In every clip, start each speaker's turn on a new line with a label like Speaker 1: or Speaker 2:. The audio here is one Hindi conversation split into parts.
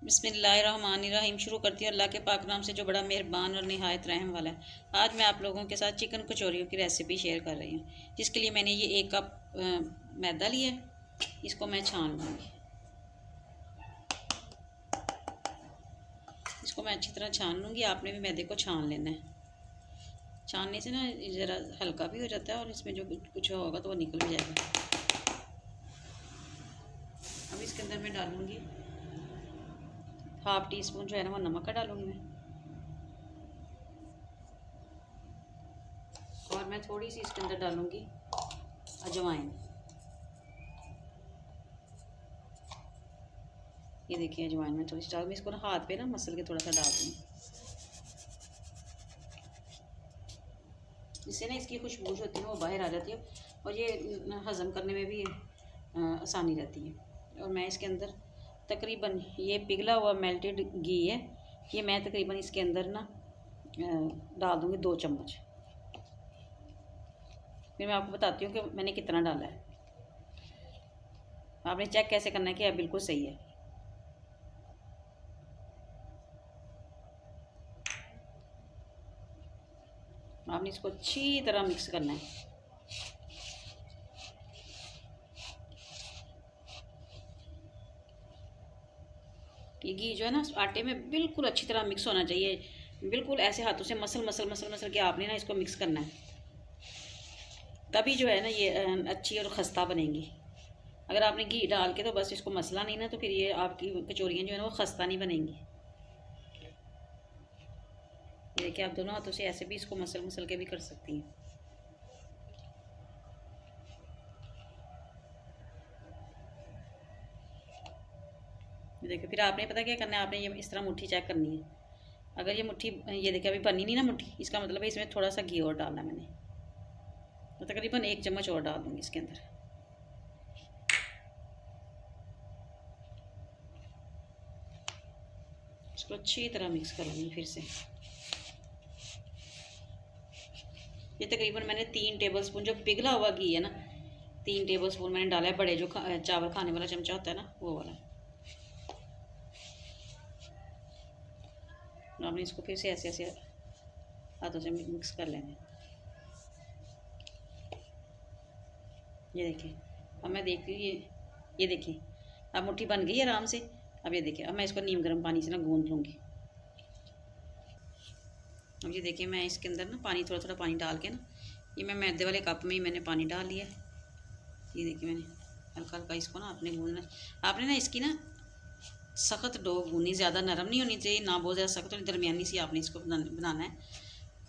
Speaker 1: बिस्मिल्लाहिर्रहमानिर्रहीम। शुरू करती हूँ अल्लाह के पाक नाम से जो बड़ा मेहरबान और निहायत रहम वाला है। आज मैं आप लोगों के साथ चिकन कचौरियों की रेसिपी शेयर कर रही हूँ, जिसके लिए मैंने ये 1 कप मैदा लिया है। इसको मैं छान लूँगी। इसको मैं अच्छी तरह छान लूँगी। आपने भी मैदे को छान लेना है। छानने से ना ज़रा हल्का भी हो जाता है और इसमें जो कुछ होगा तो वो निकल भी जाएगा। अब इसके अंदर मैं डालूँगी ½ टी स्पून जो है ना वो नमक का डालूँगी मैं। और मैं थोड़ी सी इसके अंदर डालूँगी अजवाइन। ये देखिए अजवाइन में थोड़ी सी डाल, मैं इसको ना हाथ पे ना मसल के थोड़ा सा डाल दूँगी। इससे ना इसकी खुशबू जो होती है वो बाहर आ जाती है और ये हज़म करने में भी आसानी रहती है। और मैं इसके अंदर तकरीबन ये पिघला हुआ मेल्टेड घी है, ये मैं तकरीबन इसके अंदर ना डाल दूँगी 2 चम्मच। फिर मैं आपको बताती हूँ कि मैंने कितना डाला है। आपने चेक कैसे करना है कि अब बिल्कुल सही है। आपने इसको अच्छी तरह मिक्स करना है। ये घी जो है ना आटे में बिल्कुल अच्छी तरह मिक्स होना चाहिए। बिल्कुल ऐसे हाथों से मसल मसल मसल मसल के आपने ना इसको मिक्स करना है, तभी जो है ना ये अच्छी और ख़स्ता बनेंगी। अगर आपने घी डाल के तो बस इसको मसला नहीं ना, तो फिर ये आपकी कचौरियाँ जो है ना वो ख़स्ता नहीं बनेंगी। ये देखिए आप दोनों हाथों से ऐसे भी इसको मसल मसल के भी कर सकती हैं। देखिए फिर आपने पता क्या करना है, आपने ये इस तरह मुट्ठी चेक करनी है। अगर ये मुट्ठी, ये देखिए अभी बनी नहीं ना मुट्ठी, इसका मतलब है इसमें थोड़ा सा घी और डालना मैंने, तो तकरीबन 1 चम्मच और डाल दूँगी इसके अंदर। इसको अच्छी तरह मिक्स कर लूँगी फिर से। ये तकरीबन मैंने 3 टेबलस्पून जो पिघला हुआ घी है ना, 3 टेबलस्पून मैंने डाला है। बड़े जो चावल खाने वाला चमचा होता है ना वो वाला। आपने इसको फिर से ऐसे ऐसे हाथों से मिक्स कर लेना है। ये देखिए अब मैं देख रही हूँ, ये देखिए अब मुट्ठी बन गई है आराम से। अब ये देखिए अब मैं इसको नीम गर्म पानी से ना गूंद लूँगी। अब ये देखिए मैं इसके अंदर ना पानी थोड़ा थोड़ा पानी डाल के ना, ये मैं मैदे वाले कप में ही मैंने पानी डाल लिया है। ये देखिए मैंने हल्का हल्का इसको ना आपने गूंदना। आपने ना इसकी ना सख्त डो गूंदनी, ज़्यादा नरम नहीं होनी चाहिए ना बहुत ज़्यादा सख्त, दरमियानी सी आपने इसको बनाना है।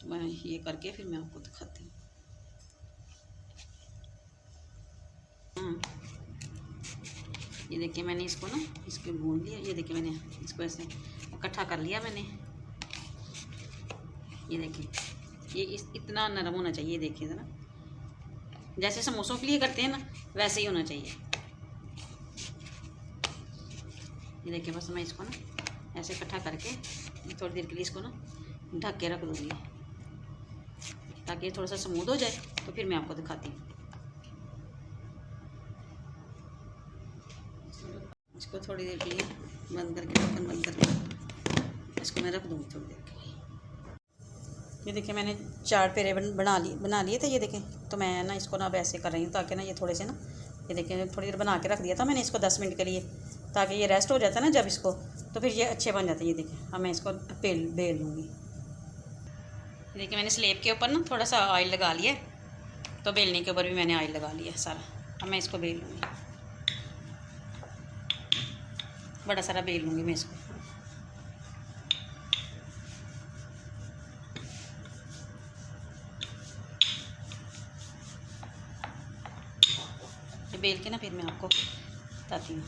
Speaker 1: तो मैं ये करके फिर मैं आपको दिखाती हूँ। ये देखिए मैंने इसको ना इसको गूंद लिया। ये देखिए मैंने इसको ऐसे इकट्ठा कर लिया मैंने। ये देखिए ये इतना नरम होना चाहिए। देखिए ज़रा जैसे समोसों के लिए करते हैं ना वैसे ही होना चाहिए। ये देखिए बस मैं इसको ना ऐसे इकट्ठा करके थोड़ी देर के लिए इसको ना ढक के रख दूँगी, ताकि ये थोड़ा सा स्मूथ हो जाए। तो फिर मैं आपको दिखाती हूँ। इसको थोड़ी देर के लिए बंद करके, ढक्कन बंद करके इसको मैं रख दूँगी थोड़ी देर के लिए। ये देखिए मैंने 4 पेड़े बना लिए थे। ये देखें, तो मैं ना इसको ना अब ऐसे कर रही हूँ ताकि ना ये थोड़े से ना, ये देखिए थोड़ी देर बना के रख दिया था मैंने इसको 10 मिनट के लिए, ताकि ये रेस्ट हो जाता है ना जब इसको, तो फिर ये अच्छे बन जाते हैं। ये देखिए अब मैं इसको बेल लूँगी। देखिए मैंने स्लेब के ऊपर ना थोड़ा सा ऑयल लगा लिया, तो बेलने के ऊपर भी मैंने ऑयल लगा लिया सारा। अब मैं इसको बेल लूँगी, बड़ा सारा बेल लूँगी मैं इसको। ये बेल के ना फिर मैं आपको बताती हूँ।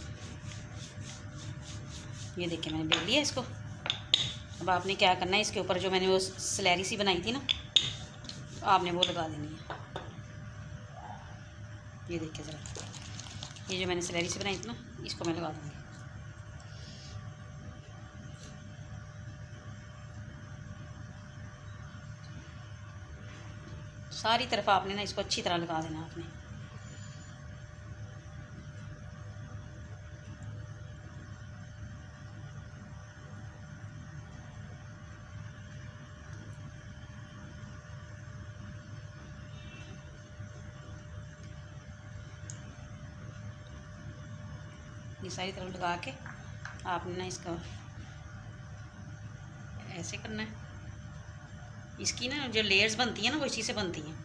Speaker 1: ये देखिए मैंने बेल लिया इसको। अब आपने क्या करना है, इसके ऊपर जो मैंने वो स्लैरी सी बनाई थी ना, तो आपने वो लगा देनी है। ये देखिए ज़रा, ये जो मैंने स्लैरी सी बनाई थी ना, इसको मैं लगा दूँगी। सारी तरफ आपने ना इसको अच्छी तरह लगा देना आपने। सारी तरफ लगा के आपने ना इसका ऐसे करना है। इसकी ना जो लेयर्स बनती हैं ना वो इसी से बनती हैं।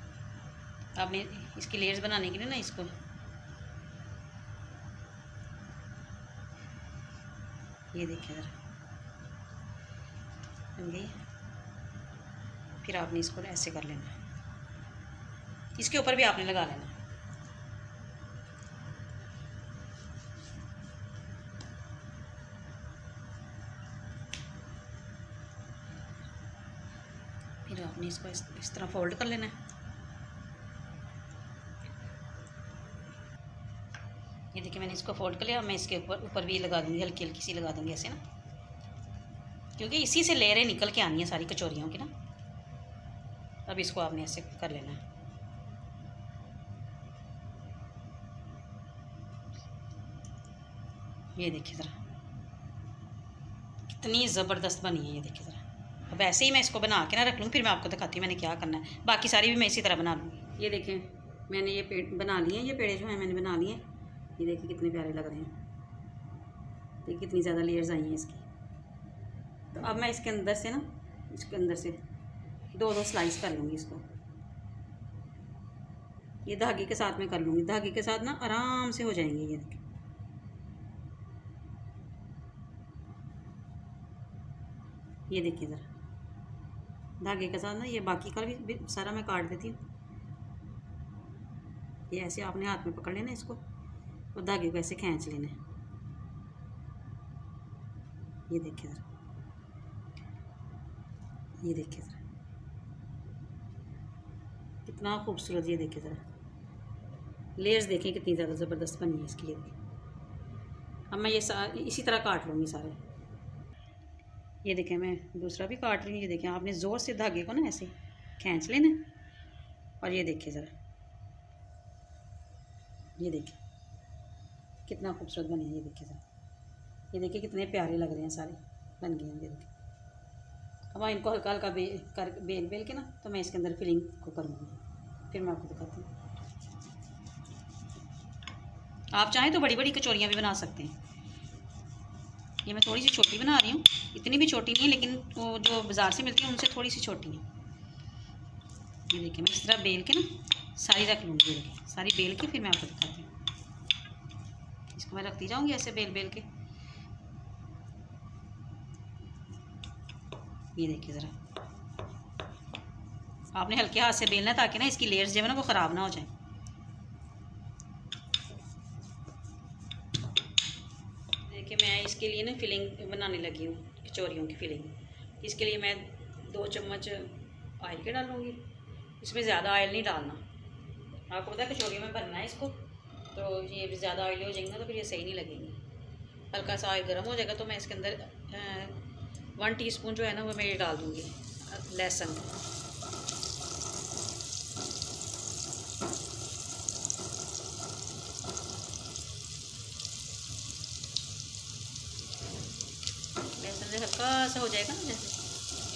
Speaker 1: आपने इसकी लेयर्स बनाने के लिए ना इसको ये देखिए ज़रा बन गई। फिर आपने इसको ऐसे कर लेना, इसके ऊपर भी आपने लगा लेना। फिर आपने इसको इस तरह फोल्ड कर लेना है। ये देखिए मैंने इसको फोल्ड कर लिया। मैं इसके ऊपर भी लगा दूँगी, हल्की हल्की सी लगा दूँगी ऐसे ना, क्योंकि इसी से लेयरें निकल के आनी है सारी कचौरियों की ना। अब इसको आपने ऐसे कर लेना है। ये देखिए ज़रा कितनी ज़बरदस्त बनी है। ये देखिए ज़रा अब ऐसे ही मैं इसको बना के ना रख लूँ, फिर मैं आपको दिखाती हूँ मैंने क्या करना है। बाकी सारी भी मैं इसी तरह बना लूँगी। ये देखें मैंने ये पेड़ बना लिए हैं, ये पेड़े जो हैं मैंने बना लिए। ये देखिए कितने प्यारे लग रहे हैं, ये कितनी ज़्यादा लेयर्स आई हैं इसकी। तो अब मैं इसके अंदर से ना, इसके अंदर से दो दो स्लाइस कर लूँगी इसको। ये धागे के साथ में कर लूँगी, धागे के साथ ना आराम से हो जाएंगे। ये देखिए ये देखिए ज़रा धागे के साथ ना ये बाकी का भी सारा मैं काट देती हूँ। ये ऐसे आपने हाथ में पकड़ लेना इसको और धागे को ऐसे खींच लेना है। ये देखिए ज़रा, ये देखिए ज़रा कितना खूबसूरत। ये देखिए ज़रा लेयर्स देखें कितनी ज़्यादा ज़बरदस्त बनी है इसकी। ये देखिए अब मैं ये इसी तरह काट लूँगी सारे। ये देखें मैं दूसरा भी काट रही हूँ। ये देखें आपने ज़ोर से धागे को ना ऐसे खींच लेना और ये देखिए ज़रा, ये देखिए कितना खूबसूरत बने हैं। ये देखिए ज़रा, ये देखिए कितने प्यारे लग रहे हैं, सारे बन गए हैं। ये देखिए अब इनको हल्का हल्का बेल बेल के ना तो मैं इसके अंदर फिलिंग को करूँगी, फिर मैं आपको दिखाती हूँ। आप चाहें तो बड़ी बड़ी कचौरियाँ भी बना सकते हैं। ये मैं थोड़ी सी छोटी बना रही हूँ, इतनी भी छोटी नहीं है, लेकिन वो जो बाज़ार से मिलती है उनसे थोड़ी सी छोटी है। ये देखिए मैं इस तरह बेल के ना सारी रख लूँगी। ये देखिए सारी बेल के फिर मैं आपको दिखाती हूँ। इसको मैं रखती जाऊँगी ऐसे बेल बेल के। ये देखिए ज़रा आपने हल्के हाथ से बेलना है ताकि ना इसकी लेयर्स जो है ना वो ख़राब ना हो जाए। देखिए मैं इसके लिए ना फिलिंग बनाने लगी हूँ, कचौरियों की फिलिंग। इसके लिए मैं 2 चम्मच ऑयल के डालूँगी। इसमें ज़्यादा ऑयल नहीं डालना, आपको पता है कचौरियों में भरना है इसको, तो ये भी ज़्यादा ऑयली हो जाएंगे ना तो फिर ये सही नहीं लगेंगी। हल्का सा ऑयल गर्म हो जाएगा तो मैं इसके अंदर 1 टीस्पून जो है ना वो मैं ये डाल दूँगी लहसुन। लहसुन से हल्का सा हो जाएगा ना जैसे,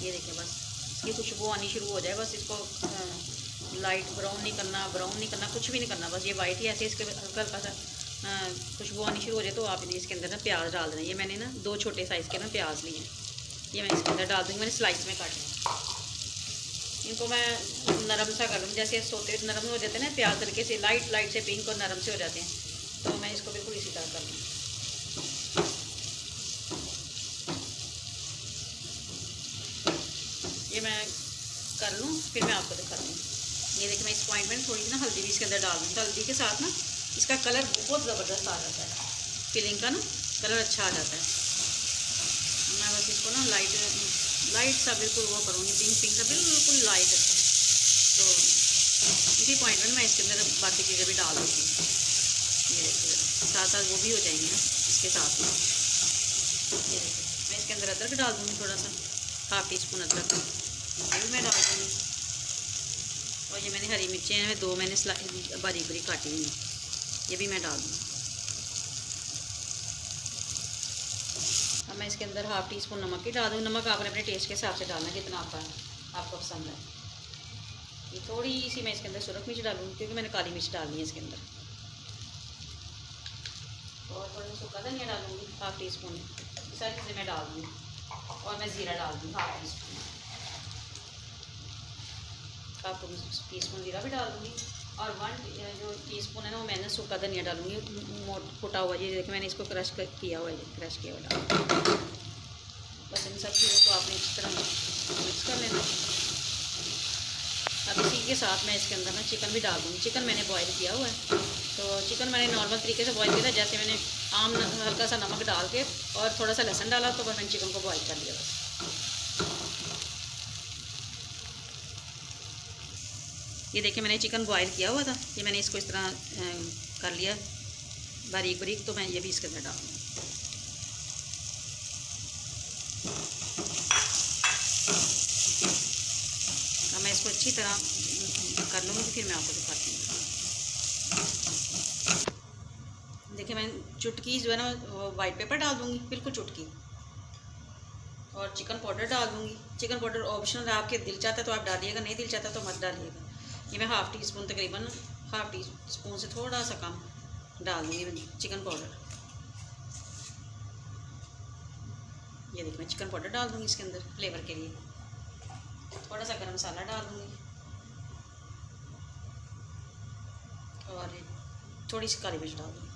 Speaker 1: ये देखिए बस इसकी खुशबू आनी शुरू हो जाए। बस इसको लाइट ब्राउन नहीं करना, ब्राउन नहीं करना, कुछ भी नहीं करना, बस ये वाइट ही ऐसे इसके हल्का हल्का सा खुशबू आनी शुरू हो जाए तो आपने इसके अंदर ना प्याज डाल देना। ये मैंने ना 2 छोटे साइज़ के ना प्याज लिए, ये मैं इसके अंदर डाल दूँगी। मैंने स्लाइस में काटे हैं, इनको मैं नरम सा कर लूँ। जैसे सोते नरम हो जाते हैं ना प्याज, तरीके से लाइट लाइट से पिंक और नरम से हो जाते हैं, तो मैं इसको बिल्कुल इसी तरह कर लूँ। ये मैं कर लूँ फिर मैं आपको दिखाती हूँ। ये देखिए मैं इस पॉइंट में थोड़ी सी ना हल्दी भी इसके अंदर डाल दूँ। हल्दी के साथ ना इसका कलर बहुत ज़बरदस्त आ जाता है, फिलिंग का ना कलर अच्छा आ जाता है। मैं बस इसको ना लाइट सा बिल्कुल वो करूँगी, पिंक पिंक सा बिल्कुल लाइट अच्छा। तो इसी पॉइंट में मैं इसके अंदर बाकी चीज़ें भी डाल दूँगी। ये देखिए साथ साथ वो भी हो जाएंगी ना इसके साथ में। ये देखिए मैं इसके अंदर अदरक डाल दूँगी, थोड़ा सा 1/2 टीस्पून अदरक ये भी मैं डाल दूँगी। और ये मैंने हरी मिर्चें हैं 2 मैंने बारीक बारीक काटी हुई हैं, ये भी मैं डाल दूँगी। अब मैं इसके अंदर 1/2 टीस्पून नमक ही डाल दूँ। नमक आपने अपने टेस्ट के हिसाब से डालना जितना आपको पसंद है। ये थोड़ी सी मैं इसके अंदर सुरख मिर्च डालूँगी क्योंकि मैंने काली मिर्च डालनी है इसके अंदर। और थोड़ा सा सूखा धनिया डालूँगी, हाफ़ टी स्पून। सारी चीज़ें मैं डाल दूँगी और मैं ज़ीरा डाल दूँगी half tea spoon. Half tea spoon ज़ीरा भी डाल दूँगी और 1 जो टीस्पून है ना वो मैंने सूखा धनिया डालूँगी, कुटा हुआ। ये देखिए मैंने इसको क्रश किया हुआ है, क्रश किया हुआ डाल। बस इन सब चीज़ों को आपने अच्छी तरह मिक्स कर लेना। अब इसी के साथ मैं इसके अंदर ना चिकन भी डाल दूँगी। चिकन मैंने बॉईल किया हुआ है, तो चिकन मैंने नॉर्मल तरीके से बॉईल किया था, जैसे मैंने आम हल्का सा नमक डाल के और थोड़ा सा लहसुन डाला तो बस मैंने चिकन को बॉईल कर लिया बस। ये देखिए मैंने चिकन बॉईल किया हुआ था, ये मैंने इसको इस तरह कर लिया बारीक बारीक, तो मैं ये भी इसके अंदर डाल दूँगी। अब मैं इसको अच्छी तरह कर लूँगी, फिर मैं आपको दिखाती हूँ। देखिए मैं चुटकी जो है ना वाइट पेपर डाल दूँगी, बिल्कुल चुटकी, और चिकन पाउडर डाल दूँगी। चिकन पाउडर ऑप्शनल है, आपके दिल चाहता है तो आप डालिएगा, नहीं दिल चाहता तो मत डालिएगा। ये मैं हाफ़ टी स्पून तकरीबन, हाफ़ टी स्पून से थोड़ा सा कम डाल दूँगी चिकन पाउडर। ये देखिए मैं चिकन पाउडर डाल दूँगी इसके अंदर फ्लेवर के लिए। थोड़ा सा गरम मसाला डाल दूँगी और थोड़ी सी काली मिर्च डाल दूँगी।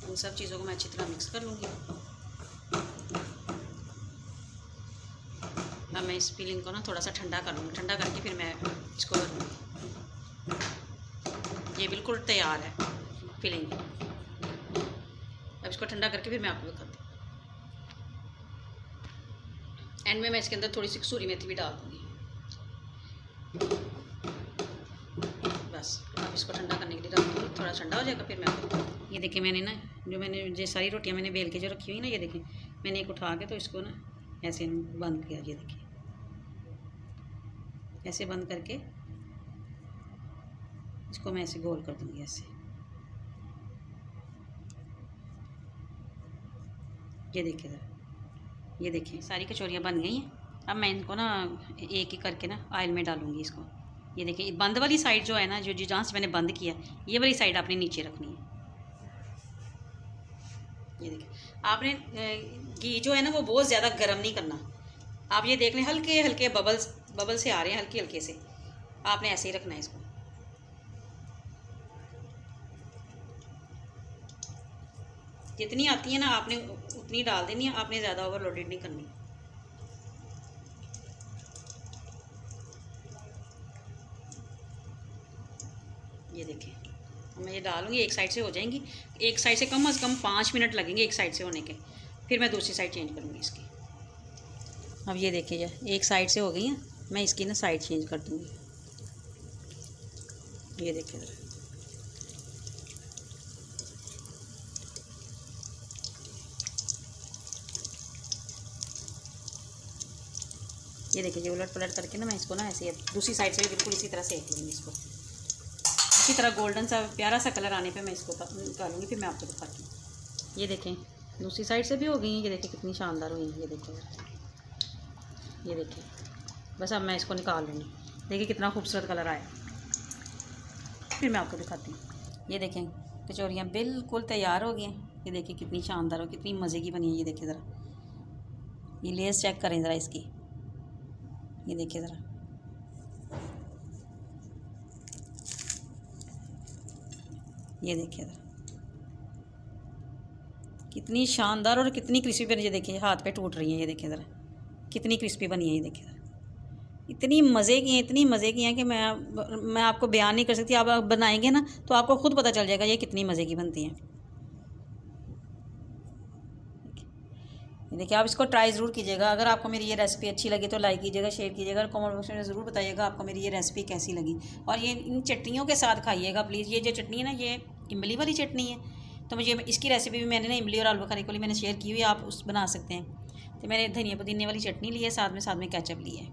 Speaker 1: इन सब चीज़ों को मैं अच्छी तरह मिक्स कर लूँगी। अब मैं इस फिलिंग को ना थोड़ा सा ठंडा कर लूँगी, ठंडा करके फिर मैं इसको करूँगी। ये बिल्कुल तैयार है फिलिंग। अब इसको ठंडा करके फिर मैं आपको दिखाती हूँ। एंड में मैं इसके अंदर थोड़ी सी कसूरी मेथी भी डाल दूँगी। बस अब इसको ठंडा करने के लिए रख दूँगी, थोड़ा ठंडा हो जाएगा फिर मैं आपको। ये देखिए मैंने ना ये सारी रोटियां मैंने बेल के जो रखी हुई ना, ये देखिए मैंने एक उठा के तो इसको ना ऐसे बंद किया। ये देखिए ऐसे बंद करके इसको मैं ऐसे गोल कर दूँगी ऐसे। ये देखिए ज़रा, ये देखिए सारी कचौरियाँ बन गई हैं। अब मैं इनको ना एक ही करके ना ऑयल में डालूँगी इसको। ये देखिए बंद वाली साइड जो है ना, जो जहाँ से मैंने बंद किया, ये वाली साइड आपने नीचे रखनी है। ये देखिए आपने घी जो है ना वो बहुत ज़्यादा गर्म नहीं करना। आप ये देख लें हल्के हल्के बबल से आ रहे हैं, हल्के हल्के से, आपने ऐसे ही रखना है इसको। जितनी आती है ना आपने उतनी डाल देनी है, आपने ज़्यादा ओवरलोडेड नहीं करनी। ये देखिए मैं ये डालूँगी, एक साइड से हो जाएंगी। एक साइड से कम से कम 5 मिनट लगेंगे एक साइड से होने के, फिर मैं दूसरी साइड चेंज करूँगी इसकी। अब ये देखिए एक साइड से हो गई है, मैं इसकी ना साइड चेंज कर दूँगी। ये देखिए ज़रा, ये देखिए उलट पलट करके ना मैं इसको ना ऐसे दूसरी साइड से भी बिल्कुल इसी तरह सेक लूँगी इसको। इसी तरह गोल्डन सा प्यारा सा कलर आने पे मैं इसको निकालूँगी, फिर मैं आपको दिखाती हूँ। ये देखें दूसरी साइड से भी हो गई है, ये देखिए कितनी शानदार हुई है। ये देखिए ये देखिए, बस अब मैं इसको निकाल लूँगी। देखिए कितना खूबसूरत कलर आया, फिर मैं आपको दिखाती हूँ। ये देखें कचौरियाँ बिल्कुल तैयार हो गई हैं। ये देखिए कितनी शानदार हो, कितनी मज़े की बनी है। ये देखिए ज़रा, ये लेस चेक करें ज़रा इसकी। ये देखिए ज़रा, ये देखिए ज़रा कितनी शानदार और कितनी क्रिस्पी बनी है। ये देखिए हाथ पे टूट रही है। ये देखिए ज़रा कितनी क्रिस्पी बनी है। ये देखिए ज़रा इतनी मज़े की हैं, इतनी मज़े की हैं कि मैं आपको बयान नहीं कर सकती। आप बनाएंगे ना तो आपको ख़ुद पता चल जाएगा ये कितनी मज़े की बनती हैं। देखिए आप इसको ट्राई ज़रूर कीजिएगा। अगर आपको मेरी ये रेसिपी अच्छी लगी तो लाइक कीजिएगा, शेयर कीजिएगा और कमेंट बॉक्स में ज़रूर बताइएगा आपको मेरी ये रेसिपी कैसी लगी। और ये इन चटनियों के साथ खाइएगा प्लीज़। ये जो चटनी है ना ये इमली वाली चटनी है, तो मुझे इसकी रेसिपी भी मैंने ना इमली और आलू बुखारे के लिए मैंने शेयर की हुई है, आप उस बना सकते हैं। तो मैंने धनिया पुदीने वाली चटनी ली है, साथ में केचप ली है।